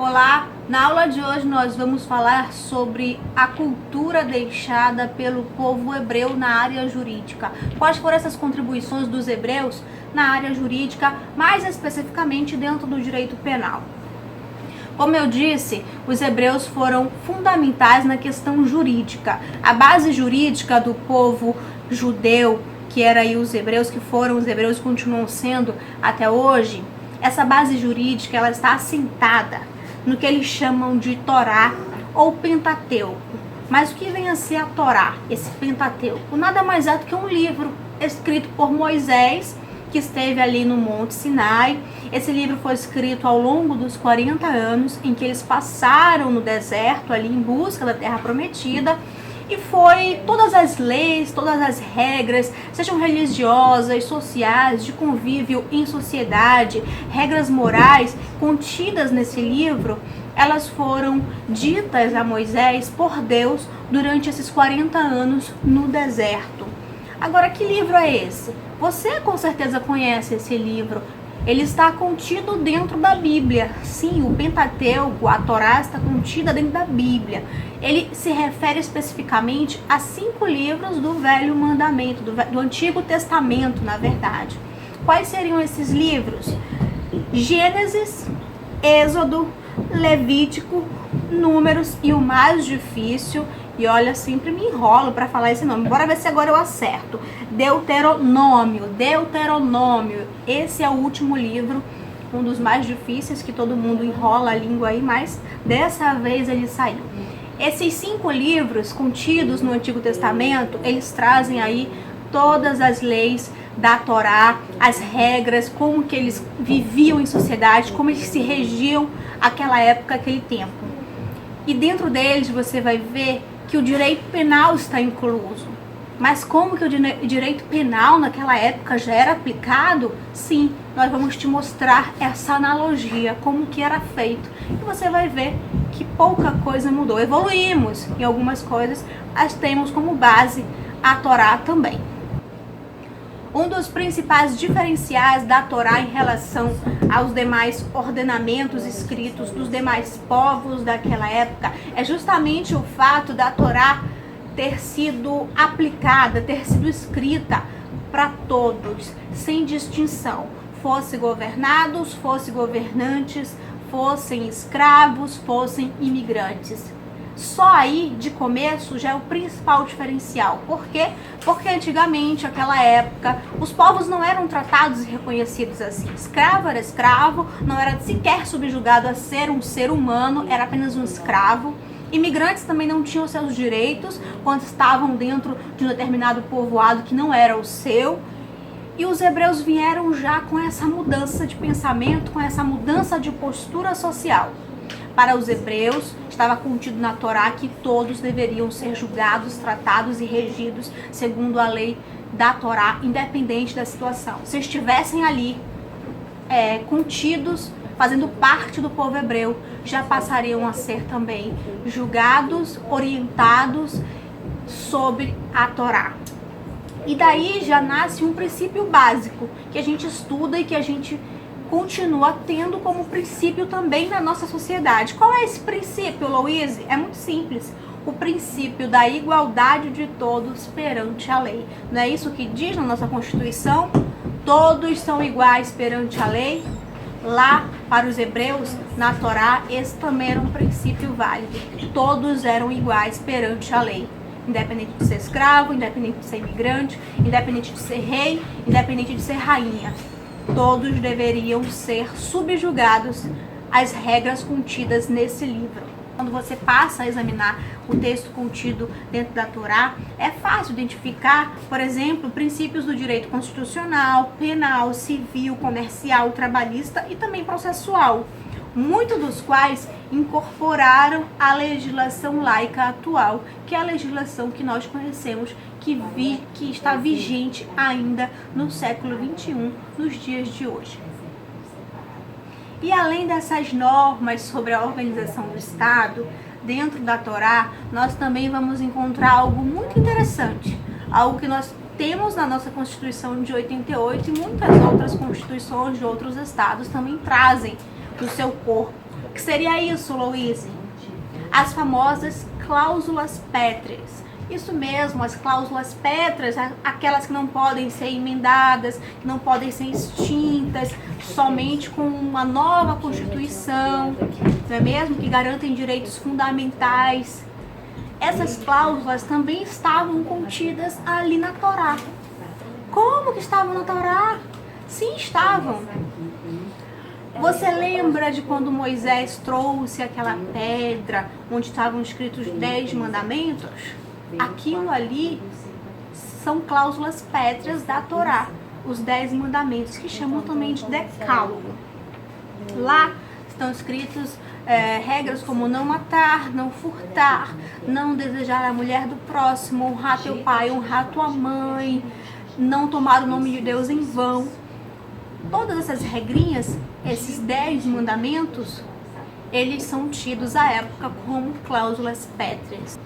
Olá, na aula de hoje nós vamos falar sobre a cultura deixada pelo povo hebreu na área jurídica. Quais foram essas contribuições dos hebreus na área jurídica, mais especificamente dentro do direito penal? Como eu disse, os hebreus foram fundamentais na questão jurídica. A base jurídica do povo judeu, que era aí os hebreus, que foram os hebreus e continuam sendo até hoje, essa base jurídica ela está assentada no que eles chamam de Torá ou Pentateuco. Mas o que vem a ser a Torá, esse Pentateuco? Nada mais é do que um livro escrito por Moisés, que esteve ali no Monte Sinai. Esse livro foi escrito ao longo dos 40 anos em que eles passaram no deserto ali em busca da Terra Prometida. E foi todas as leis, todas as regras, sejam religiosas, sociais, de convívio em sociedade, regras morais contidas nesse livro, elas foram ditas a Moisés por Deus durante esses 40 anos no deserto. Agora, que livro é esse? Você com certeza conhece esse livro. Ele está contido dentro da Bíblia. Sim, o Pentateuco, a Torá, está contida dentro da Bíblia. Ele se refere especificamente a 5 livros do Velho Mandamento, do Antigo Testamento, na verdade. Quais seriam esses livros? Gênesis, Êxodo, Levítico, Números e o mais difícil, e olha, sempre me enrolo para falar esse nome. Bora ver se agora eu acerto. Deuteronômio. Esse é o último livro, um dos mais difíceis, que todo mundo enrola a língua aí, mas dessa vez ele saiu. Esses 5 livros contidos no Antigo Testamento, eles trazem aí todas as leis da Torá, as regras, como que eles viviam em sociedade, como eles se regiam aquela época, aquele tempo. E dentro deles você vai ver que o direito penal está incluso. Mas como que o direito penal naquela época já era aplicado? Sim, nós vamos te mostrar essa analogia, como que era feito. E você vai ver que pouca coisa mudou. Evoluímos em algumas coisas, mas temos como base a Torá também. Um dos principais diferenciais da Torá em relação aos demais ordenamentos escritos dos demais povos daquela época é justamente o fato da Torá ter sido aplicada, ter sido escrita para todos, sem distinção. Fossem governados, fossem governantes, fossem escravos, fossem imigrantes. Só aí, de começo, já é o principal diferencial. Por quê? Porque antigamente, naquela época, os povos não eram tratados e reconhecidos assim. Escravo era escravo, não era sequer subjugado a ser um ser humano, era apenas um escravo. Imigrantes também não tinham seus direitos quando estavam dentro de um determinado povoado que não era o seu. E os hebreus vieram já com essa mudança de pensamento, com essa mudança de postura social. Para os hebreus, estava contido na Torá que todos deveriam ser julgados, tratados e regidos segundo a lei da Torá, independente da situação. Se estivessem ali contidos, fazendo parte do povo hebreu, já passariam a ser também julgados, orientados sobre a Torá. E daí já nasce um princípio básico que a gente estuda e que a gente continua tendo como princípio também na nossa sociedade. Qual é esse princípio, Louise? É muito simples. O princípio da igualdade de todos perante a lei. Não é isso que diz na nossa Constituição? Todos são iguais perante a lei. Lá, para os hebreus, na Torá, esse também era um princípio válido. Todos eram iguais perante a lei. Independente de ser escravo, independente de ser imigrante, independente de ser rei, independente de ser rainha. Todos deveriam ser subjugados às regras contidas nesse livro. Quando você passa a examinar o texto contido dentro da Torá, é fácil identificar, por exemplo, princípios do direito constitucional, penal, civil, comercial, trabalhista e também processual, muitos dos quais incorporaram a legislação laica atual, que é a legislação que nós conhecemos, que está vigente ainda no século XXI, nos dias de hoje. E além dessas normas sobre a organização do Estado, dentro da Torá, nós também vamos encontrar algo muito interessante, algo que nós temos na nossa Constituição de 88 e muitas outras constituições de outros estados também trazem no seu corpo, O que seria isso, Louise? As famosas cláusulas pétreas. Isso mesmo, as cláusulas pétreas, aquelas que não podem ser emendadas, que não podem ser extintas, somente com uma nova Constituição, não é mesmo? Que garantem direitos fundamentais. Essas cláusulas também estavam contidas ali na Torá. Como que estavam na Torá? Sim, estavam. Você lembra de quando Moisés trouxe aquela pedra onde estavam escritos 10 mandamentos? Aquilo ali são cláusulas pétreas da Torá, os 10 mandamentos, que chamam também de decálogo. Lá estão escritos regras como não matar, não furtar, não desejar a mulher do próximo, honrar teu pai, honrar tua mãe, não tomar o nome de Deus em vão. Todas essas regrinhas, esses 10 mandamentos, eles são tidos à época como cláusulas pétreas.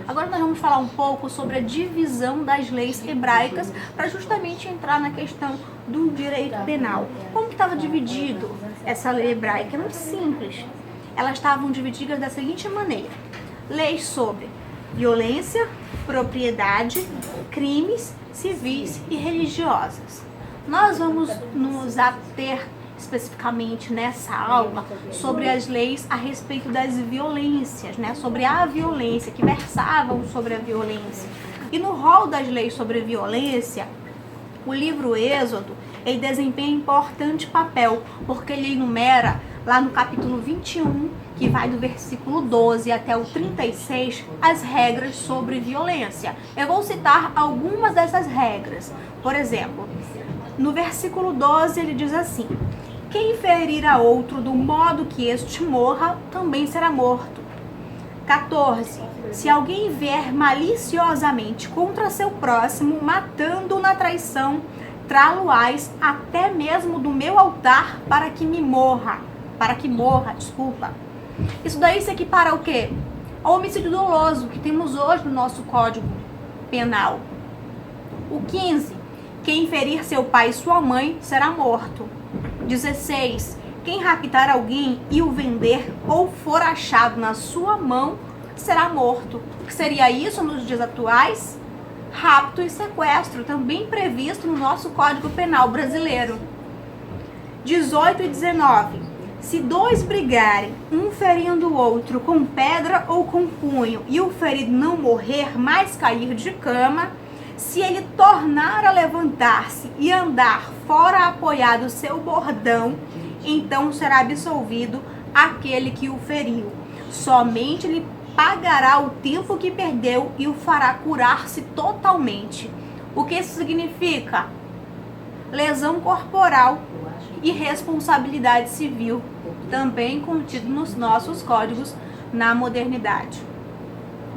Agora nós vamos falar um pouco sobre a divisão das leis hebraicas para justamente entrar na questão do direito penal. Como que estava dividido essa lei hebraica? É muito simples. Elas estavam divididas da seguinte maneira: leis sobre violência, propriedade, crimes civis e religiosas. Nós vamos nos ater especificamente nessa aula sobre as leis a respeito das violências, né? Sobre a violência, que versavam sobre a violência. E no rol das leis sobre violência, o livro Êxodo, ele desempenha importante papel, porque ele enumera lá no capítulo 21, que vai do versículo 12 até o 36, as regras sobre violência. Eu vou citar algumas dessas regras. Por exemplo, no versículo 12 ele diz assim: quem ferir a outro do modo que este morra, também será morto. 14. Se alguém vier maliciosamente contra seu próximo, matando-o na traição, trá-lo-ás até mesmo do meu altar para que morra. Isso daí se equipara ao quê? Ao homicídio doloso que temos hoje no nosso Código Penal. O 15. Quem ferir seu pai e sua mãe será morto. 16. Quem raptar alguém e o vender ou for achado na sua mão será morto. O que seria isso nos dias atuais? Rapto e sequestro, também previsto no nosso Código Penal brasileiro. 18 e 19. Se dois brigarem, um ferindo o outro com pedra ou com punho, e o ferido não morrer, mas cair de cama, se ele tornar a levantar-se e andar fora apoiado seu bordão, então será absolvido aquele que o feriu. Somente lhe pagará o tempo que perdeu e o fará curar-se totalmente. O que isso significa? Lesão corporal e responsabilidade civil, também contido nos nossos códigos na modernidade.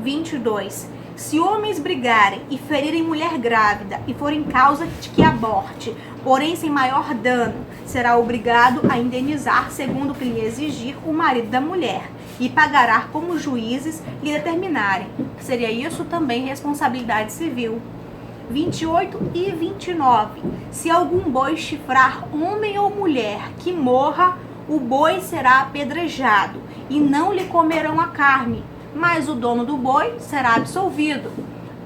22. Se homens brigarem e ferirem mulher grávida e forem causa de que aborte, porém sem maior dano, será obrigado a indenizar segundo o que lhe exigir o marido da mulher e pagará como juízes lhe determinarem. Seria isso também responsabilidade civil. 28 e 29. Se algum boi chifrar homem ou mulher que morra, o boi será apedrejado e não lhe comerão a carne, mas o dono do boi será absolvido.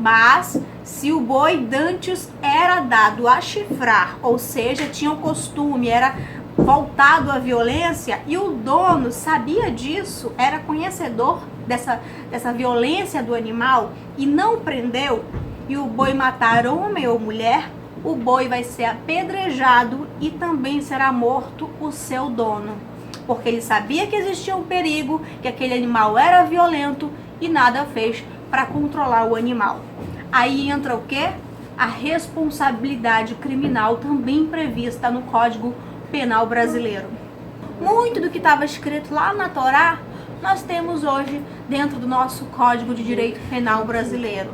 Mas se o boi dantes era dado a chifrar, ou seja, tinha o costume, era voltado à violência, e o dono sabia disso, era conhecedor dessa violência do animal e não prendeu, e o boi matar homem ou mulher, o boi vai ser apedrejado e também será morto o seu dono. Porque ele sabia que existia um perigo, que aquele animal era violento e nada fez para controlar o animal. Aí entra o quê? A responsabilidade criminal também prevista no Código Penal brasileiro. Muito do que estava escrito lá na Torá, nós temos hoje dentro do nosso Código de Direito Penal brasileiro.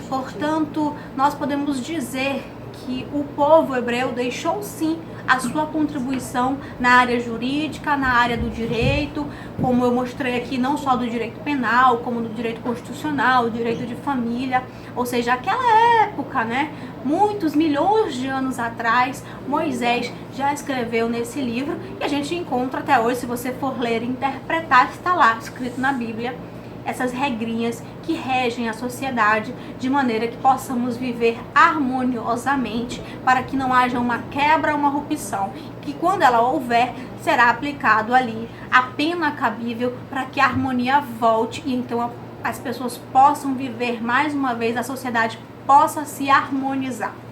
Portanto, nós podemos dizer que o povo hebreu deixou sim a sua contribuição na área jurídica, na área do direito, como eu mostrei aqui, não só do direito penal, como do direito constitucional, direito de família, ou seja, aquela época, né, muitos milhões de anos atrás, Moisés já escreveu nesse livro e a gente encontra até hoje, se você for ler e interpretar, está lá escrito na Bíblia, essas regrinhas que regem a sociedade de maneira que possamos viver harmoniosamente, para que não haja uma quebra, uma rupção, que quando ela houver, será aplicado ali a pena cabível para que a harmonia volte e então as pessoas possam viver mais uma vez, a sociedade possa se harmonizar.